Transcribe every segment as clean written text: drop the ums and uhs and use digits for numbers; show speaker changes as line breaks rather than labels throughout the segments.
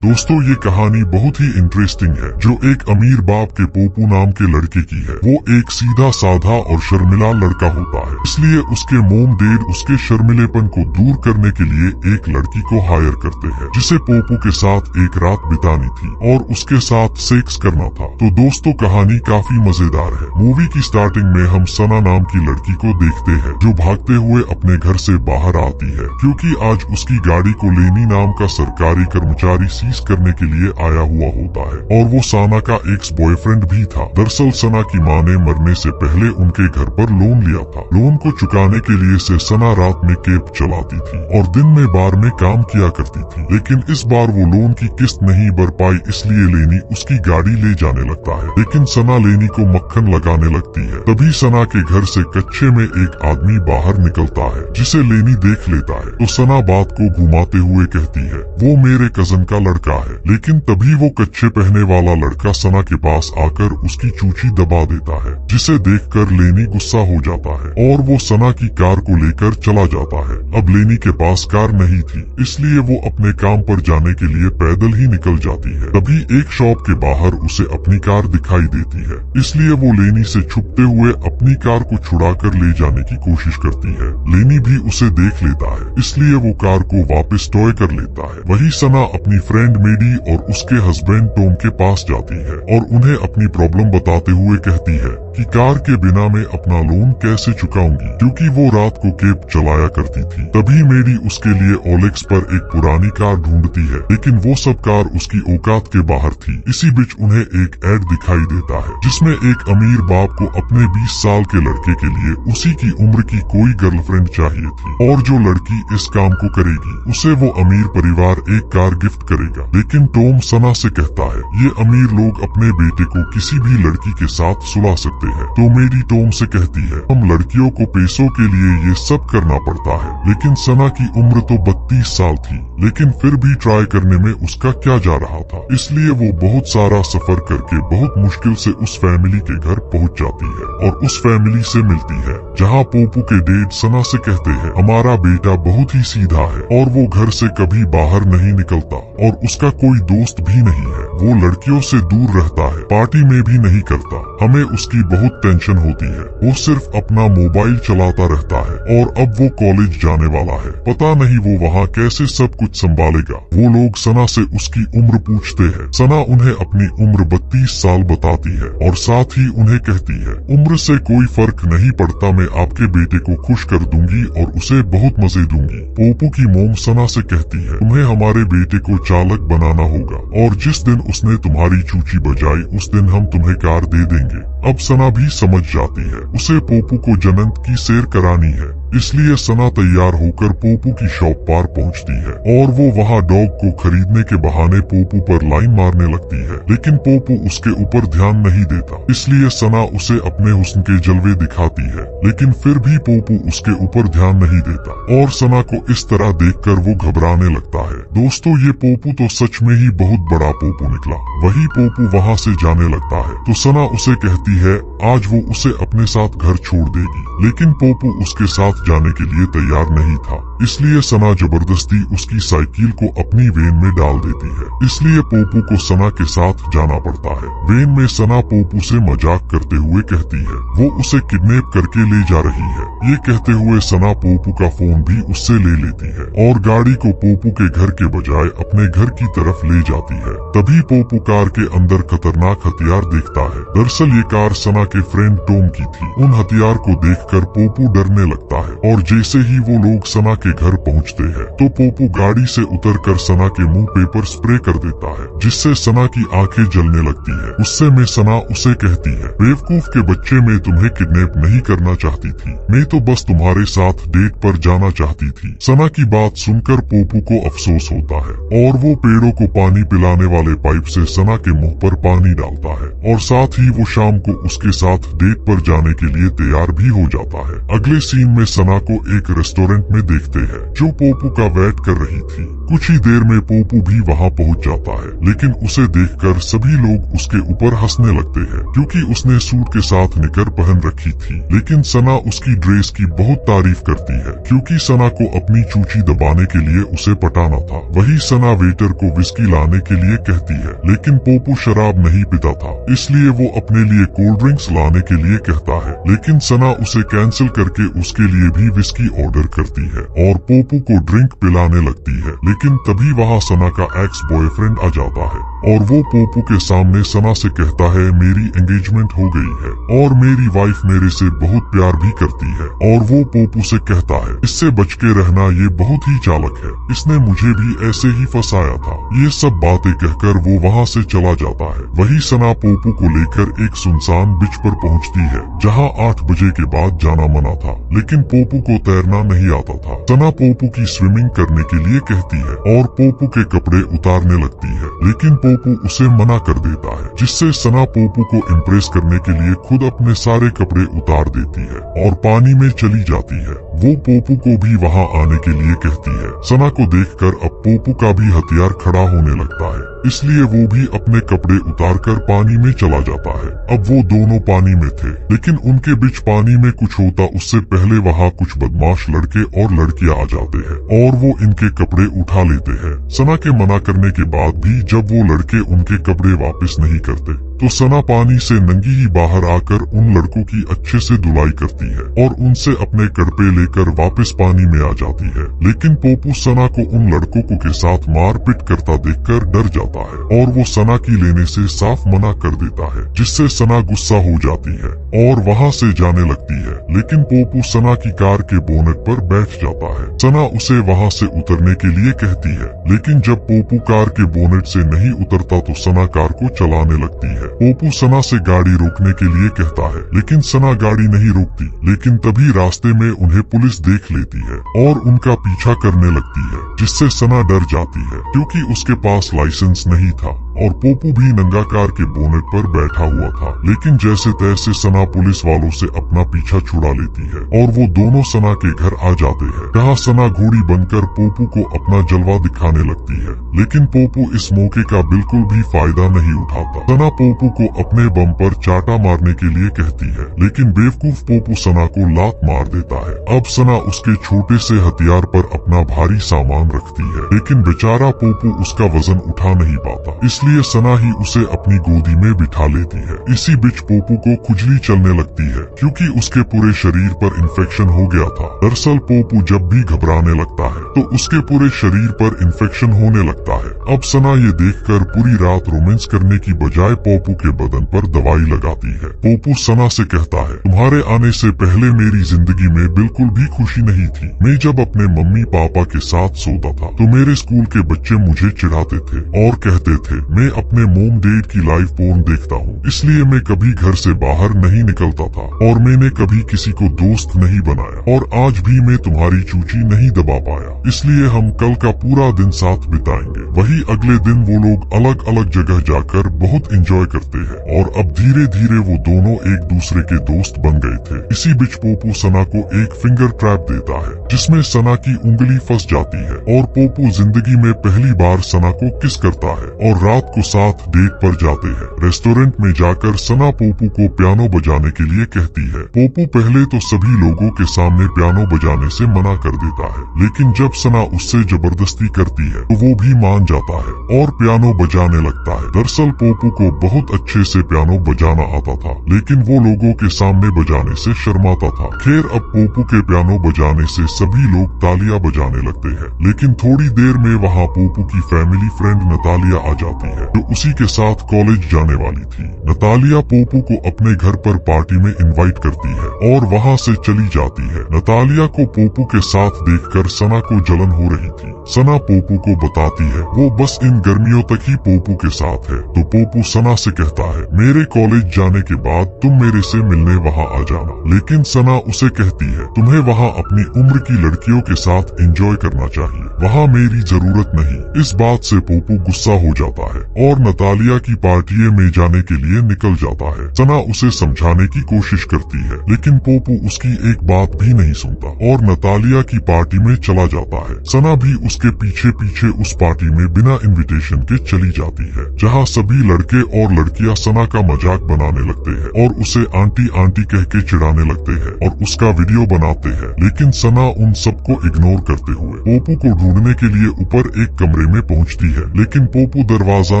दोस्तों ये कहानी बहुत ही इंटरेस्टिंग है जो एक अमीर बाप के पोपू नाम के लड़के की है। वो एक सीधा साधा और शर्मिला लड़का होता है, इसलिए उसके मोम डैड उसके शर्मिलेपन को दूर करने के लिए एक लड़की को हायर करते हैं जिसे पोपू के साथ एक रात बितानी थी और उसके साथ सेक्स करना था। तो दोस्तों कहानी काफी मजेदार है। मूवी की स्टार्टिंग में हम सना नाम की लड़की को देखते हैं जो भागते हुए अपने घर से बाहर आती है क्योंकि आज उसकी गाड़ी को लेनी नाम का सरकारी कर्मचारी करने के लिए आया हुआ होता है और वो सना का एक्स बॉयफ्रेंड भी था। दरअसल सना की माँ ने मरने से पहले उनके घर पर लोन लिया था। लोन को चुकाने के लिए से सना रात में कैब चलाती थी और दिन में बार में काम किया करती थी, लेकिन इस बार वो लोन की किस्त नहीं भर पाई, इसलिए लेनी उसकी गाड़ी ले जाने लगता है। लेकिन सना लेनी को मक्खन लगाने लगती है। तभी सना के घर से कच्चे में एक आदमी बाहर निकलता है जिसे लेनी देख लेता है तो सना बात को घुमाते हुए कहती है वो मेरे कजन का लड़का है। लेकिन तभी वो कच्चे पहने वाला लड़का सना के पास आकर उसकी चूची दबा देता है जिसे देखकर लेनी गुस्सा हो जाता है और वो सना की कार को लेकर चला जाता है। अब लेनी के पास कार नहीं थी इसलिए वो अपने काम पर जाने के लिए पैदल ही निकल जाती है। तभी एक शॉप के बाहर उसे अपनी कार दिखाई देती है, इसलिए वो लेनी से छुपते हुए अपनी कार को छुड़ाकर ले जाने की कोशिश करती है। लेनी भी उसे देख लेता है इसलिए वो कार को वापस टॉय कर लेता है। वही सना अपनी फ्रेंड मेडी और उसके हस्बैंड टॉम के पास जाती है और उन्हें अपनी प्रॉब्लम बताते हुए कहती है कि कार के बिना मैं अपना लोन कैसे चुकाऊंगी क्योंकि वो रात को कैब चलाया करती थी। तभी मेडी उसके लिए ओलेक्स पर एक पुरानी कार ढूंढती है, लेकिन वो सब कार उसकी औकात के बाहर थी। इसी बीच उन्हें एक एड दिखाई देता है जिसमें एक अमीर बाप को अपने 20 साल के लड़के के लिए उसी की उम्र की कोई गर्लफ्रेंड चाहिए थी और जो लड़की इस काम को करेगी उसे वो अमीर परिवार एक कार गिफ्ट करेगा। लेकिन टॉम सना से कहता है ये अमीर लोग अपने बेटे को किसी भी लड़की के साथ सुला सकते हैं। तो मेरी टॉम से कहती है हम लड़कियों को पैसों के लिए ये सब करना पड़ता है। लेकिन सना की उम्र तो 32 साल थी, लेकिन फिर भी ट्राई करने में उसका क्या जा रहा था, इसलिए वो बहुत सारा सफर करके बहुत मुश्किल से उस फैमिली के घर पहुंच जाती है और उस फैमिली से मिलती है जहां पोपू के डैड सना से कहते हैं हमारा बेटा बहुत ही सीधा है और वो घर से कभी बाहर नहीं निकलता और उसका कोई दोस्त भी नहीं है। वो लड़कियों से दूर रहता है, पार्टी में भी नहीं करता। हमें उसकी बहुत टेंशन होती है। वो सिर्फ अपना मोबाइल चलाता रहता है और अब वो कॉलेज जाने वाला है। पता नहीं वो वहाँ कैसे सब कुछ संभालेगा। वो लोग सना से उसकी उम्र पूछते हैं। सना उन्हें अपनी उम्र 32 साल बताती है और साथ ही उन्हें कहती है उम्र से कोई फर्क नहीं पड़ता, मैं आपके बेटे को खुश कर दूंगी और उसे बहुत मजे दूंगी। पोपू की मोम सना से कहती है तुम्हें हमारे बेटे को चालक बनाना होगा और जिस दिन उसने तुम्हारी चूची बजाई उस दिन हम तुम्हें कार दे देंगे। अब सना भी समझ जाती है उसे पोपू को जन्नत की सैर करानी है, इसलिए सना तैयार होकर पोपू की शॉप पर पहुंचती है और वो वहां डॉग को खरीदने के बहाने पोपू पर लाइन मारने लगती है। लेकिन पोपू उसके ऊपर ध्यान नहीं देता, इसलिए सना उसे अपने हुस्न के जलवे दिखाती है, लेकिन फिर भी पोपू उसके ऊपर ध्यान नहीं देता और सना को इस तरह देखकर वो घबराने लगता है। दोस्तों ये पोपू तो सच में ही बहुत बड़ा पोपू निकला। वही पोपू वहाँ से जाने लगता है तो सना उसे कहती है आज वो उसे अपने साथ घर छोड़ देगी, लेकिन पोपू उसके साथ जाने के लिए तैयार नहीं था, इसलिए सना जबरदस्ती उसकी साइकिल को अपनी वैन में डाल देती है। इसलिए पोपू को सना के साथ जाना पड़ता है। वैन में सना पोपू से मजाक करते हुए कहती है वो उसे किडनैप करके ले जा रही है। ये कहते हुए सना पोपू का फोन भी उससे ले लेती है और गाड़ी को पोपू के घर के बजाय अपने घर की तरफ ले जाती है। तभी पोपू कार के अंदर खतरनाक हथियार देखता है। दरअसल ये कार सना के फ्रेंड टॉम की थी। उन हथियार को देखकर पोपू डरने लगता है और जैसे ही वो लोग सना के घर पहुंचते हैं तो पोपू गाड़ी से उतरकर सना के मुंह पेपर स्प्रे कर देता है जिससे सना की आंखें जलने लगती है। उससे में सना उसे कहती है बेवकूफ के बच्चे, मैं तुम्हें किडनैप नहीं करना चाहती थी, मैं तो बस तुम्हारे साथ डेट पर जाना चाहती थी। सना की बात सुनकर पोपू को अफसोस होता है और वो पेड़ों को पानी पिलाने वाले पाइप से सना के मुंह पर पानी डालता है और साथ ही वो शाम को उसके साथ डेट पर जाने के लिए तैयार भी हो जाता है। अगले सीन में सना को एक रेस्टोरेंट में देखते हैं जो पोपू का वेट कर रही थी। कुछ ही देर में पोपू भी वहाँ पहुँच जाता है, लेकिन उसे देखकर सभी लोग उसके ऊपर हंसने लगते हैं क्योंकि उसने सूट के साथ निकर पहन रखी थी। लेकिन सना उसकी ड्रेस की बहुत तारीफ करती है क्योंकि सना को अपनी चूची दबाने के लिए उसे पटाना था। वही सना वेटर को विस्की लाने के लिए कहती है, लेकिन पोपू शराब नहीं पीता था, इसलिए वो अपने लिए कोल्ड ड्रिंक्स लाने के लिए कहता है। लेकिन सना उसे कैंसिल करके उसके लिए भी विस्की ऑर्डर करती है और पोपू को ड्रिंक पिलाने लगती है। लेकिन तभी वहाँ सना का एक्स बॉयफ्रेंड आ जाता है और वो पोपू के सामने सना से कहता है, मेरी एंगेजमेंट हो गई है और मेरी वाइफ मेरे से बहुत प्यार भी करती है। और वो पोपू से कहता है, इससे बच के रहना, ये बहुत ही चालक है, इसने मुझे भी ऐसे ही फंसाया था। ये सब बातें कहकर वो वहाँ से चला जाता है। वही सना पोपू को लेकर एक सुनसान बीच पर पहुँचती है जहाँ 8 बजे के बाद जाना मना था, लेकिन पोपू को तैरना नहीं आता था। सना पोपू की स्विमिंग करने के लिए कहती है और पोपू के कपड़े उतारने लगती है, लेकिन पोपू उसे मना कर देता है, जिससे सना पोपू को इम्प्रेस करने के लिए खुद अपने सारे कपड़े उतार देती है और पानी में चली जाती है। वो पोपू को भी वहाँ आने के लिए कहती है। सना को देखकर अब पोपू का भी हथियार खड़ा होने लगता है, इसलिए वो भी अपने कपड़े उतारकर पानी में चला जाता है। अब वो दोनों पानी में थे, लेकिन उनके बीच पानी में कुछ होता उससे पहले वहाँ कुछ बदमाश लड़के और लड़कियां आ जाते हैं और वो इनके कपड़े उठा लेते हैं। सना के मना करने के बाद भी जब वो लड़के उनके कपड़े वापस नहीं करते तो सना पानी से नंगी ही बाहर आकर उन लड़कों की अच्छे से धुलाई करती है और उनसे अपने कड़पे लेकर वापस पानी में आ जाती है। लेकिन पोपू सना को उन लड़कों के साथ मारपीट करता देखकर डर जाता है और वो सना की लेने से साफ मना कर देता है, जिससे सना गुस्सा हो जाती है और वहाँ से जाने लगती है। लेकिन पोपू सना की कार के बोनेट पर बैठ जाता है। सना उसे वहाँ से उतरने के लिए कहती है, लेकिन जब पोपू कार के बोनेट से नहीं उतरता तो सना कार को चलाने लगती है। पोपू सना से गाड़ी रोकने के लिए कहता है, लेकिन सना गाड़ी नहीं रोकती। लेकिन तभी रास्ते में उन्हें पुलिस देख लेती है और उनका पीछा करने लगती है, जिससे सना डर जाती है क्योंकि उसके पास लाइसेंस नहीं था और पोपू भी नंगा कार के बोनेट पर बैठा हुआ था। लेकिन जैसे तैसे सना पुलिस वालों से अपना पीछा छुड़ा लेती है और वो दोनों सना के घर आ जाते हैं, जहाँ सना घोड़ी बनकर पोपू को अपना जलवा दिखाने लगती है। लेकिन पोपू इस मौके का बिल्कुल भी फायदा नहीं उठाता। सना पोपू को अपने बम पर चाटा मारने के लिए कहती है, लेकिन बेवकूफ पोपू सना को लात मार देता है। अब सना उसके छोटे से हथियार पर अपना भारी सामान रखती है, लेकिन बेचारा पोपू उसका वजन उठा नहीं पाता, इसलिए सना ही उसे अपनी गोदी में बिठा लेती है। इसी बीच पोपू को खुजली चलने लगती है क्योंकि उसके पूरे शरीर पर इन्फेक्शन हो गया था। दरअसल पोपू जब भी घबराने लगता है तो उसके पूरे शरीर पर इन्फेक्शन होने लगता है। अब सना ये देखकर पूरी रात रोमांस करने की बजाय पोपू के बदन पर दवाई लगाती है। पोपू सना से कहता है, तुम्हारे आने से पहले मेरी जिंदगी में बिल्कुल भी खुशी नहीं थी। मैं जब अपने मम्मी पापा के साथ सोता था तो मेरे स्कूल के बच्चे मुझे चिढ़ाते थे और कहते थे मैं अपने मोम डैड की लाइव पोर्न देखता हूँ, इसलिए मैं कभी घर से बाहर नहीं निकलता था और मैंने कभी किसी को दोस्त नहीं बनाया और आज भी मैं तुम्हारी चूची नहीं दबा पाया, इसलिए हम कल का पूरा दिन साथ बिताएंगे। वही अगले दिन वो लोग अलग अलग जगह जाकर बहुत एंजॉय करते हैं और अब धीरे धीरे वो दोनों एक दूसरे के दोस्त बन गए थे। इसी बीच पोपू सना को एक फिंगर ट्रैप देता है जिसमें सना की उंगली फंस जाती है और पोपू जिंदगी में पहली बार सना को किस करता है और रात को साथ डेट पर जाते हैं। रेस्टोरेंट में जाकर सना पोपू को पियानो बजाने के लिए कहती है। पोपू पहले तो सभी लोगों के सामने पियानो बजाने से मना कर देता है, लेकिन जब सना उससे जबरदस्ती करती है तो वो भी मान जाता है और पियानो बजाने लगता है। दरअसल पोपू को बहुत अच्छे से पियानो बजाना आता था, लेकिन वो लोगों के सामने बजाने से शर्माता था। खैर अब पोपू के पियानो बजाने से सभी लोग तालियां बजाने लगते हैं, लेकिन थोड़ी देर में वहाँ पोपू की फैमिली फ्रेंड नतालिया आ जाती है जो उसी के साथ कॉलेज जाने वाली थी। नतालिया पोपू को अपने घर पर पार्टी में इनवाइट करती है और वहाँ से चली जाती है। नतालिया को पोपू के साथ देखकर सना को जलन हो रही थी। सना पोपू को बताती है वो बस इन गर्मियों तक ही पोपू के साथ है। तो पोपू सना से कहता है मेरे कॉलेज जाने के बाद तुम मेरे से मिलने वहाँ आ जाना, लेकिन सना उसे कहती है तुम्हें वहाँ अपनी उम्र की लड़कियों के साथ एंजॉय करना चाहिए, वहाँ मेरी जरूरत नहीं। इस बात से पोपू गुस्सा हो जाता है और नतालिया की पार्टी में जाने के लिए निकल जाता है। सना उसे समझाने की कोशिश करती है, लेकिन पोपू उसकी एक बात भी नहीं सुनता और नतालिया की पार्टी में चला जाता है। सना भी उसके पीछे पीछे उस पार्टी में बिना इनविटेशन के चली जाती है, जहाँ सभी लड़के और लड़कियां सना का मजाक बनाने लगते हैं और उसे आंटी आंटी कह के चिढ़ाने लगते हैं और उसका वीडियो बनाते हैं। लेकिन सना उन सबको इग्नोर करते हुए पोपू को ढूंढने के लिए ऊपर एक कमरे में पहुंचती है, लेकिन पोपू दरवाजा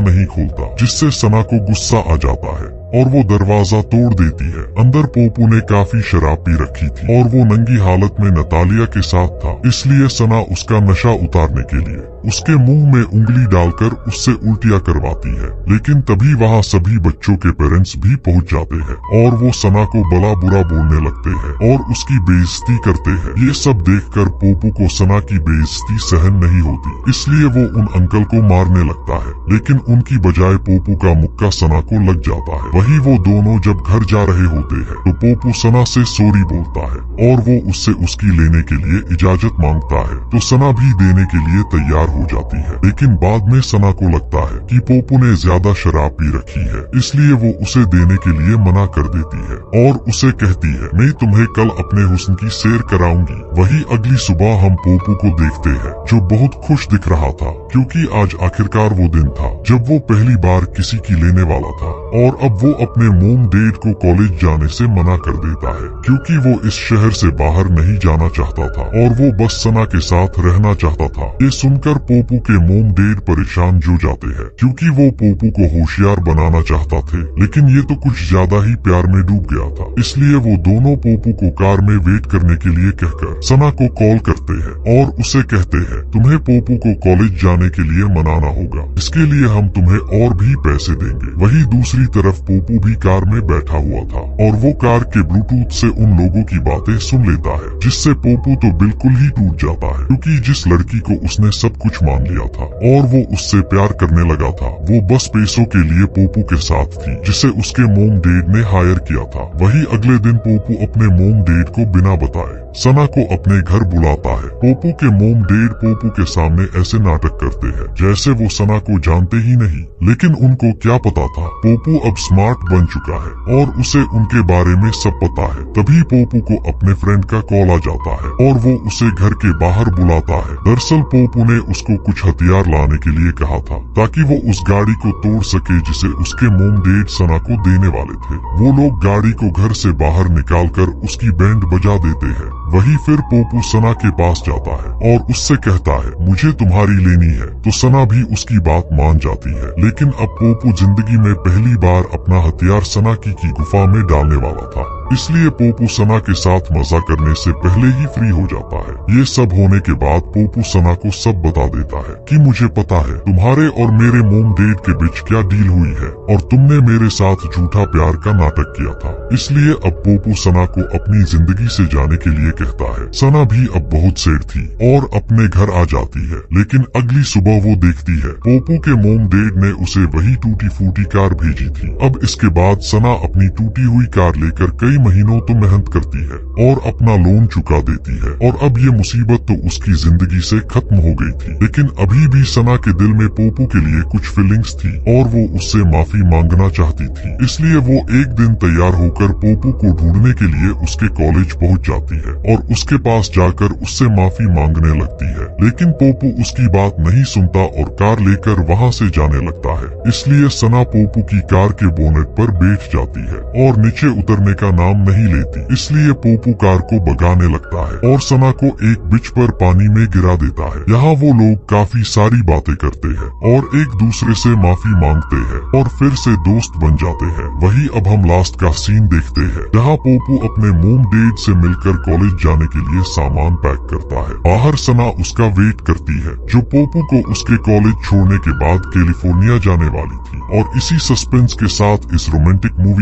नहीं खोलता, जिससे सना को गुस्सा आ जाता है और वो दरवाजा तोड़ देती है। अंदर पोपू ने काफी शराब पी रखी थी और वो नंगी हालत में नतालिया के साथ था, इसलिए सना उसका नशा उतारने के लिए उसके मुंह में उंगली डालकर उससे उल्टियां करवाती है। लेकिन तभी वहाँ सभी बच्चों के पेरेंट्स भी पहुँच जाते हैं और वो सना को बड़ा बुरा बोलने लगते हैं और उसकी बेइज्जती करते हैं। ये सब देखकर पोपू को सना की बेइज्जती सहन नहीं होती, इसलिए वो उन अंकल को मारने लगता है, लेकिन उनकी बजाय पोपू का मुक्का सना को लग जाता है। वही वो दोनों जब घर जा रहे होते हैं तो पोपू सना से सॉरी बोलता है और वो उससे उसकी लेने के लिए इजाजत मांगता है, तो सना भी देने के लिए तैयार हो जाती है। लेकिन बाद में सना को लगता है कि पोपू ने ज्यादा शराब पी रखी है, इसलिए वो उसे देने के लिए मना कर देती है और उसे कहती है, मैं तुम्हें कल अपने हुस्न की सैर कराऊंगी। वही अगली सुबह हम पोपू को देखते हैं, जो बहुत खुश दिख रहा था, क्योंकि आज आखिरकार वो दिन था जब वो पहली बार किसी की लेने वाला था और अब वो अपने मोम डैड को कॉलेज जाने से मना कर देता है, क्योंकि वो इस शहर से बाहर नहीं जाना चाहता था और वो बस सना के साथ रहना चाहता था। ये सुनकर पोपू के मोम डैड परेशान हो जाते हैं, क्योंकि वो पोपू को होशियार बनाना चाहता थे, लेकिन ये तो कुछ ज्यादा ही प्यार में डूब गया था। इसलिए वो दोनों पोपू को कार में वेट करने के लिए कहकर सना को कॉल करते हैं और उसे कहते हैं, तुम्हें पोपू को कॉलेज जाने के लिए मनाना होगा, इसके लिए हम तुम्हें और भी पैसे देंगे। वही दूसरी तरफ पोपू भी कार में बैठा हुआ था और वो कार के ब्लूटूथ से उन लोगों की बातें सुन लेता है, जिससे पोपू तो बिल्कुल ही टूट जाता है, क्योंकि जिस लड़की को उसने सब कुछ मान लिया था और वो उससे प्यार करने लगा था, वो बस पैसों के लिए पोपू के साथ थी, जिसे उसके मोम डैड ने हायर किया था। वही अगले दिन पोपू अपने मोम डैड को बिना बताए सना को अपने घर बुलाता है। पोपू के मोम डैड पोपू के सामने ऐसे नाटक करते हैं जैसे वो सना को जानते ही नहीं, लेकिन उनको क्या पता था पोपू अब स्मार्ट बन चुका है और उसे उनके बारे में सब पता है। तभी पोपू को अपने फ्रेंड का कॉल आ जाता है और वो उसे घर के बाहर बुलाता है। दरअसल पोपू ने उसको कुछ हथियार लाने के लिए कहा था, ताकि वो उस गाड़ी को तोड़ सके जिसे उसके मोम डैड सना को देने वाले थे। वो लोग गाड़ी को घर से बाहर निकालकर उसकी बैंड बजा देते हैं। वही फिर पोपू सना के पास जाता है और उससे कहता है, मुझे तुम्हारी लेनी है, तो सना भी उसकी बात मान जाती है। लेकिन अब पोपू जिंदगी में पहली बार अपना हथियार सना की गुफा में डालने वाला था, इसलिए पोपू सना के साथ मजा करने से पहले ही फ्री हो जाता है। ये सब होने के बाद पोपू सना को सब बता देता है कि मुझे पता है तुम्हारे और मेरे मोम डैड के बीच क्या डील हुई है और तुमने मेरे साथ झूठा प्यार का नाटक किया था। इसलिए अब पोपू सना को अपनी जिंदगी से जाने के लिए कहता है। सना भी अब बहुत सैड थी और अपने घर आ जाती है, लेकिन अगली सुबह वो देखती है पोपू के मोम डैड ने उसे वही टूटी फूटी कार भेजी थी। अब इसके बाद सना अपनी टूटी हुई कार लेकर कई महीनों तो मेहनत करती है और अपना लोन चुका देती है और अब ये मुसीबत तो उसकी जिंदगी से खत्म हो गई थी। लेकिन अभी भी सना के दिल में पोपू के लिए कुछ फीलिंग्स थी और वो उससे माफी मांगना चाहती थी। इसलिए वो एक दिन तैयार होकर पोपू को ढूंढने के लिए उसके कॉलेज पहुंच जाती है और उसके पास जाकर उससे माफी मांगने लगती है। लेकिन पोपू उसकी बात नहीं सुनता और कार लेकर वहाँ से जाने लगता है। इसलिए सना पोपू की कार के बोनेट पर बैठ जाती है और नीचे उतरने का नाम नहीं लेती। इसलिए पोपू कार को भगाने लगता है और सना को एक बिच पर पानी में गिरा देता है। यहाँ वो लोग काफी सारी बातें करते हैं और एक दूसरे से माफी मांगते हैं और फिर से दोस्त बन जाते हैं। वही अब हम लास्ट का सीन देखते हैं, जहाँ पोपू अपने मोम डैड से मिलकर कॉलेज जाने के लिए सामान पैक करता है। बाहर सना उसका वेट करती है, जो पोपू को उसके कॉलेज छोड़ने के बाद कैलिफोर्निया जाने वाली थी। और इसी सस्पेंस के साथ इस रोमांटिक मूवी